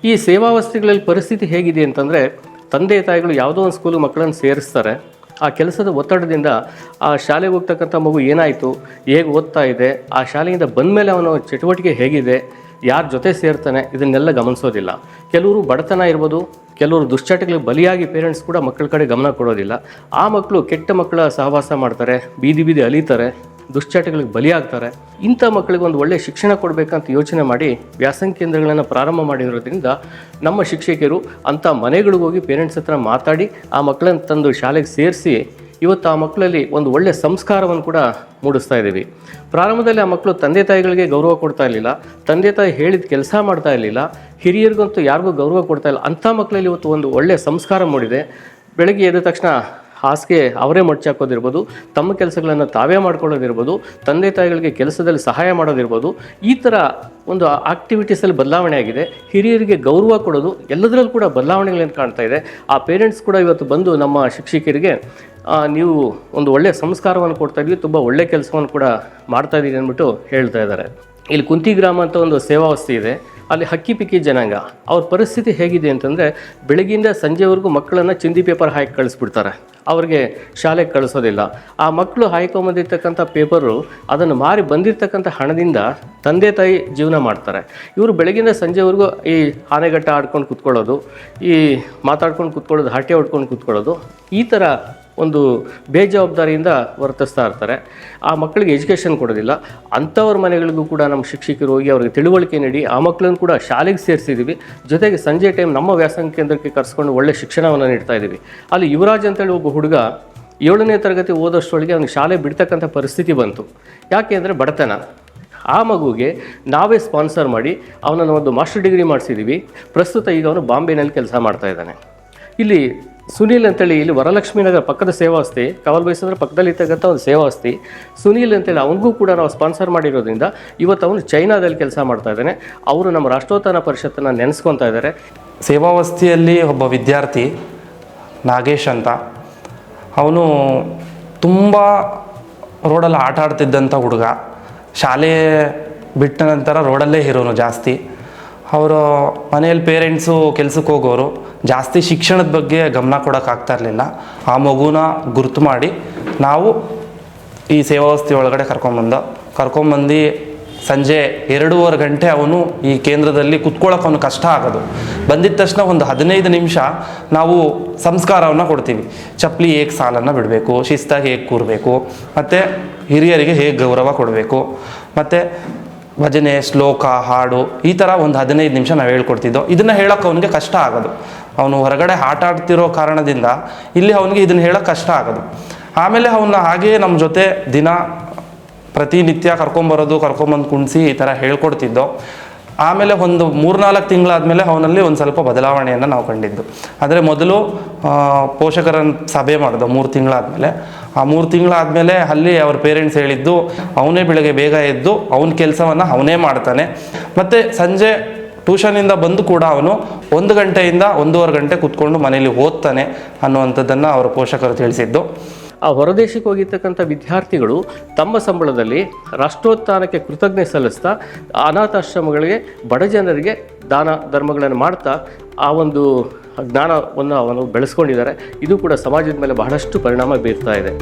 ಈ ಸೇವಾವಸ್ಥೆಗಳಲ್ಲಿ ಪರಿಸ್ಥಿತಿ ಹೇಗಿದೆ ಅಂತಂದರೆ, ತಂದೆ ತಾಯಿಗಳು ಯಾವುದೋ ಒಂದು ಸ್ಕೂಲಿಗೆ ಮಕ್ಕಳನ್ನು ಸೇರಿಸ್ತಾರೆ. ಆ ಕೆಲಸದ ಒತ್ತಡದಿಂದ ಆ ಶಾಲೆಗೆ ಹೋಗ್ತಕ್ಕಂಥ ಮಗು ಏನಾಯಿತು, ಹೇಗೆ ಓದ್ತಾ ಇದೆ, ಆ ಶಾಲೆಯಿಂದ ಬಂದ ಮೇಲೆ ಅವನ ಚಟುವಟಿಕೆ ಹೇಗಿದೆ, ಯಾರ ಜೊತೆ ಸೇರ್ತಾನೆ, ಇದನ್ನೆಲ್ಲ ಗಮನಿಸೋದಿಲ್ಲ. ಕೆಲವರು ಬಡತನ ಇರ್ಬೋದು, ಕೆಲವರು ದುಶ್ಚಟಗಳಿಗೆ ಬಲಿಯಾಗಿ ಪೇರೆಂಟ್ಸ್ ಕೂಡ ಮಕ್ಕಳ ಕಡೆ ಗಮನ ಕೊಡೋದಿಲ್ಲ. ಆ ಮಕ್ಕಳು ಕೆಟ್ಟ ಮಕ್ಕಳ ಸಹವಾಸ ಮಾಡ್ತಾರೆ, ಬೀದಿ ಬೀದಿ ಅಲಿತಾರೆ, ದುಶ್ಚಟಗಳಿಗೆ ಬಲಿಯಾಗ್ತಾರೆ. ಇಂಥ ಮಕ್ಕಳಿಗೆ ಒಂದು ಒಳ್ಳೆಯ ಶಿಕ್ಷಣ ಕೊಡಬೇಕಂತ ಯೋಚನೆ ಮಾಡಿ ವ್ಯಾಸಂಗ ಕೇಂದ್ರಗಳನ್ನು ಪ್ರಾರಂಭ ಮಾಡಿರೋದ್ರಿಂದ ನಮ್ಮ ಶಿಕ್ಷಕರು ಅಂಥ ಮನೆಗಳಿಗೆ ಹೋಗಿ ಪೇರೆಂಟ್ಸ್ ಹತ್ರ ಮಾತಾಡಿ ಆ ಮಕ್ಕಳನ್ನು ತಂದು ಶಾಲೆಗೆ ಸೇರಿಸಿ ಇವತ್ತು ಆ ಮಕ್ಕಳಲ್ಲಿ ಒಂದು ಒಳ್ಳೆಯ ಸಂಸ್ಕಾರವನ್ನು ಕೂಡ ಮೂಡಿಸ್ತಾ ಇದ್ದೀವಿ. ಪ್ರಾರಂಭದಲ್ಲಿ ಆ ಮಕ್ಕಳು ತಂದೆ ತಾಯಿಗಳಿಗೆ ಗೌರವ ಕೊಡ್ತಾ ಇರಲಿಲ್ಲ, ತಂದೆ ತಾಯಿ ಹೇಳಿದ ಕೆಲಸ ಮಾಡ್ತಾ ಇರಲಿಲ್ಲ, ಹಿರಿಯರಿಗಂತೂ ಯಾರಿಗೂ ಗೌರವ ಕೊಡ್ತಾ ಇಲ್ಲ. ಅಂಥ ಮಕ್ಕಳಲ್ಲಿ ಇವತ್ತು ಒಂದು ಒಳ್ಳೆಯ ಸಂಸ್ಕಾರ ಮೂಡಿದೆ. ಬೆಳಗ್ಗೆ ಎದ್ದ ತಕ್ಷಣ ಹಾಸಿಗೆ ಅವರೇ ಮಡ್ಚಾಕೋದಿರ್ಬೋದು, ತಮ್ಮ ಕೆಲಸಗಳನ್ನು ತಾವೇ ಮಾಡ್ಕೊಳ್ಳೋದಿರ್ಬೋದು, ತಂದೆ ತಾಯಿಗಳಿಗೆ ಕೆಲಸದಲ್ಲಿ ಸಹಾಯ ಮಾಡೋದಿರ್ಬೋದು, ಈ ಥರ ಒಂದು ಆಕ್ಟಿವಿಟೀಸಲ್ಲಿ ಬದಲಾವಣೆ ಆಗಿದೆ. ಹಿರಿಯರಿಗೆ ಗೌರವ ಕೊಡೋದು ಎಲ್ಲದರಲ್ಲೂ ಕೂಡ ಬದಲಾವಣೆಗಳೇನು ಕಾಣ್ತಾ ಇದೆ. ಆ ಪೇರೆಂಟ್ಸ್ ಕೂಡ ಇವತ್ತು ಬಂದು ನಮ್ಮ ಶಿಕ್ಷಕರಿಗೆ ನೀವು ಒಂದು ಒಳ್ಳೆಯ ಸಂಸ್ಕಾರವನ್ನು ಕೊಡ್ತಾಯಿದ್ವಿ, ತುಂಬ ಒಳ್ಳೆಯ ಕೆಲಸವನ್ನು ಕೂಡ ಮಾಡ್ತಾಯಿದ್ದೀವಿ ಅಂದ್ಬಿಟ್ಟು ಹೇಳ್ತಾ ಇದ್ದಾರೆ. ಇಲ್ಲಿ ಕುಂತಿ ಗ್ರಾಮ ಅಂತ ಒಂದು ಸೇವಾವಸ್ಥೆ ಇದೆ. ಅಲ್ಲಿ ಹಕ್ಕಿ ಪಿಕ್ಕಿ ಜನಾಂಗ, ಅವ್ರ ಪರಿಸ್ಥಿತಿ ಹೇಗಿದೆ ಅಂತಂದರೆ, ಬೆಳಗ್ಗಿಂದ ಸಂಜೆವರೆಗೂ ಮಕ್ಕಳನ್ನು ಚಿಂದಿ ಪೇಪರ್ ಹಾಕಿ ಕಳಿಸ್ಬಿಡ್ತಾರೆ, ಅವ್ರಿಗೆ ಶಾಲೆಗೆ ಕಳಿಸೋದಿಲ್ಲ. ಆ ಮಕ್ಕಳು ಹಾಯ್ಕೊಂಬಂದಿರ್ತಕ್ಕಂಥ ಪೇಪರು ಅದನ್ನು ಮಾರಿ ಬಂದಿರತಕ್ಕಂಥ ಹಣದಿಂದ ತಂದೆ ತಾಯಿ ಜೀವನ ಮಾಡ್ತಾರೆ. ಇವರು ಬೆಳಗ್ಗಿಂದ ಸಂಜೆವರೆಗೂ ಈ ಆನೆಗಟ್ಟ ಆಡ್ಕೊಂಡು ಕೂತ್ಕೊಳ್ಳೋದು, ಈ ಮಾತಾಡ್ಕೊಂಡು ಕೂತ್ಕೊಳ್ಳೋದು, ಹರಟೆ ಹೊಡ್ಕೊಂಡು ಕೂತ್ಕೊಳ್ಳೋದು, ಈ ಥರ ಒಂದು ಬೇಜವಾಬ್ದಾರಿಯಿಂದ ವರ್ತಿಸ್ತಾ ಇರ್ತಾರೆ. ಆ ಮಕ್ಕಳಿಗೆ ಎಜುಕೇಷನ್ ಕೊಡೋದಿಲ್ಲ. ಅಂಥವ್ರ ಮನೆಗಳಿಗೂ ಕೂಡ ನಮ್ಮ ಶಿಕ್ಷಕರು ಹೋಗಿ ಅವ್ರಿಗೆ ತಿಳುವಳಿಕೆ ನೀಡಿ ಆ ಮಕ್ಕಳನ್ನು ಕೂಡ ಶಾಲೆಗೆ ಸೇರಿಸಿದ್ದೀವಿ. ಜೊತೆಗೆ ಸಂಜೆ ಟೈಮ್ ನಮ್ಮ ವ್ಯಾಸಂಗ ಕೇಂದ್ರಕ್ಕೆ ಕರೆಸ್ಕೊಂಡು ಒಳ್ಳೆ ಶಿಕ್ಷಣವನ್ನು ನೀಡ್ತಾ ಇದ್ದೀವಿ. ಅಲ್ಲಿ ಯುವರಾಜ್ ಅಂತೇಳಿ ಒಬ್ಬ ಹುಡುಗ 7ನೇ ತರಗತಿ ಓದೋಷ್ಟೊಳಗೆ ಅವನಿಗೆ ಶಾಲೆ ಬಿಡ್ತಕ್ಕಂಥ ಪರಿಸ್ಥಿತಿ ಬಂತು. ಯಾಕೆ ಅಂದರೆ ಬಡತನ. ಆ ಮಗುಗೆ ನಾವೇ ಸ್ಪಾನ್ಸರ್ ಮಾಡಿ ಅವನನ್ನು ಒಂದು ಮಾಸ್ಟರ್ ಡಿಗ್ರಿ ಮಾಡಿಸಿದ್ದೀವಿ. ಪ್ರಸ್ತುತ ಈಗ ಅವನು ಬಾಂಬೆನಲ್ಲಿ ಕೆಲಸ ಮಾಡ್ತಾ ಇದ್ದಾನೆ. ಇಲ್ಲಿ ಸುನೀಲ್ ಅಂತೇಳಿ, ಇಲ್ಲಿ ವರಲಕ್ಷ್ಮೀ ನಗರ ಪಕ್ಕದ ಸೇವಾವಸ್ಥೆ, ಕವಲ್ ಬೈಸಂದ್ರ ಪಕ್ಕದಲ್ಲಿ ಇರ್ತಕ್ಕಂಥ ಒಂದು ಸೇವಾವಸ್ಥೆ ಸುನೀಲ್ ಅಂತೇಳಿ, ಅವನಿಗೂ ಕೂಡ ನಾವು ಸ್ಪಾನ್ಸರ್ ಮಾಡಿರೋದ್ರಿಂದ ಇವತ್ತು ಅವನು ಚೈನಾದಲ್ಲಿ ಕೆಲಸ ಮಾಡ್ತಾ ಇದ್ದಾನೆ. ಅವರು ನಮ್ಮ ರಾಷ್ಟ್ರೋತ್ಥಾನ ಪರಿಷತ್ತನ್ನು ನೆನೆಸ್ಕೊತಾ ಇದ್ದಾರೆ. ಸೇವಾವಸ್ಥೆಯಲ್ಲಿ ಒಬ್ಬ ವಿದ್ಯಾರ್ಥಿ ನಾಗೇಶ್ ಅಂತ, ಅವನು ತುಂಬ ರೋಡಲ್ಲಿ ಆಟ ಆಡ್ತಿದ್ದಂಥ ಹುಡುಗ. ಶಾಲೆ ಬಿಟ್ಟ ನಂತರ ರೋಡಲ್ಲೇ ಇರೋನು ಜಾಸ್ತಿ. ಅವರು ಮನೆಯಲ್ಲಿ ಪೇರೆಂಟ್ಸು ಕೆಲ್ಸಕ್ಕೆ ಹೋಗೋರು, ಜಾಸ್ತಿ ಶಿಕ್ಷಣದ ಬಗ್ಗೆ ಗಮನ ಕೊಡೋಕ್ಕಾಗ್ತಾ ಇರಲಿಲ್ಲ. ಆ ಮಗುನ ಗುರುತು ಮಾಡಿ ನಾವು ಈ ಸೇವಾವಸ್ಥೆ ಒಳಗಡೆ ಕರ್ಕೊಂಬಂದು ಸಂಜೆ 2:15 ಗಂಟೆ ಅವನು ಈ ಕೇಂದ್ರದಲ್ಲಿ ಕುತ್ಕೊಳ್ಳೋಕೆ ಅವನು ಕಷ್ಟ ಆಗೋದು. ಬಂದಿದ್ದ ತಕ್ಷಣ ಒಂದು 15 ನಿಮಿಷ ನಾವು ಸಂಸ್ಕಾರವನ್ನು ಕೊಡ್ತೀವಿ. ಚಪ್ಪಲಿ ಹೇಗೆ ಸಾಲನ್ನು ಬಿಡಬೇಕು, ಶಿಸ್ತಾಗಿ ಹೇಗೆ ಕೂರಬೇಕು, ಮತ್ತು ಹಿರಿಯರಿಗೆ ಹೇಗೆ ಗೌರವ ಕೊಡಬೇಕು, ಮತ್ತು ಭಜನೆ, ಶ್ಲೋಕ, ಹಾಡು, ಈ ಥರ ಒಂದು 15 ನಿಮಿಷ ನಾವು ಹೇಳ್ಕೊಡ್ತಿದ್ದೋ. ಇದನ್ನು ಹೇಳೋಕ್ಕೆ ಅವನಿಗೆ ಕಷ್ಟ ಆಗೋದು. ಅವನು ಹೊರಗಡೆ ಆಟ ಆಡ್ತಿರೋ ಕಾರಣದಿಂದ ಇಲ್ಲಿ ಅವನಿಗೆ ಇದನ್ನು ಹೇಳೋಕ್ಕೆ ಕಷ್ಟ ಆಗೋದು. ಆಮೇಲೆ ಅವನ್ನ ಹಾಗೆಯೇ ನಮ್ಮ ಜೊತೆ ದಿನ ಪ್ರತಿನಿತ್ಯ ಕರ್ಕೊಂಬಂದು ಕುಣಿಸಿ ಈ ಥರ ಹೇಳ್ಕೊಡ್ತಿದ್ದೋ. ಆಮೇಲೆ ಒಂದು 3-4 ತಿಂಗಳಾದಮೇಲೆ ಅವನಲ್ಲಿ ಒಂದು ಸ್ವಲ್ಪ ಬದಲಾವಣೆಯನ್ನು ನಾವು ಕಂಡಿದ್ದು. ಆದರೆ ಮೊದಲು ಪೋಷಕರ ಸಭೆ ಮಾಡಿದೋ 3 ತಿಂಗಳಾದಮೇಲೆ. ಆ 3 ತಿಂಗಳಾದಮೇಲೆ ಅಲ್ಲಿ ಅವ್ರ ಪೇರೆಂಟ್ಸ್ ಹೇಳಿದ್ದು, ಅವನೇ ಬೆಳಗ್ಗೆ ಬೇಗ ಎದ್ದು ಅವನ ಕೆಲಸವನ್ನು ಅವನೇ ಮಾಡ್ತಾನೆ, ಮತ್ತು ಸಂಜೆ ಟ್ಯೂಷನಿಂದ ಬಂದು ಕೂಡ ಅವನು 1 ಗಂಟೆಯಿಂದ 1:15 ಗಂಟೆ ಕೂತ್ಕೊಂಡು ಮನೇಲಿ ಓದ್ತಾನೆ ಅನ್ನುವಂಥದ್ದನ್ನು ಅವರ ಪೋಷಕರು ತಿಳಿಸಿದ್ದು. ಆ ಹೊರದೇಶಕ್ಕೆ ಹೋಗಿರ್ತಕ್ಕಂಥ ವಿದ್ಯಾರ್ಥಿಗಳು ತಮ್ಮ ಸಂಬಳದಲ್ಲಿ ರಾಷ್ಟ್ರೋತ್ಥಾನಕ್ಕೆ ಕೃತಜ್ಞತೆ ಸಲ್ಲಿಸ್ತಾ ಅನಾಥಾಶ್ರಮಗಳಿಗೆ, ಬಡ ಜನರಿಗೆ ದಾನ ಧರ್ಮಗಳನ್ನು ಮಾಡ್ತಾ ಆ ಒಂದು ಜ್ಞಾನವನ್ನು ಅವನು ಬೆಳೆಸ್ಕೊಂಡಿದ್ದಾರೆ. ಇದು ಕೂಡ ಸಮಾಜದ ಮೇಲೆ ಬಹಳಷ್ಟು ಪರಿಣಾಮ ಬೀರ್ತಾ ಇದೆ.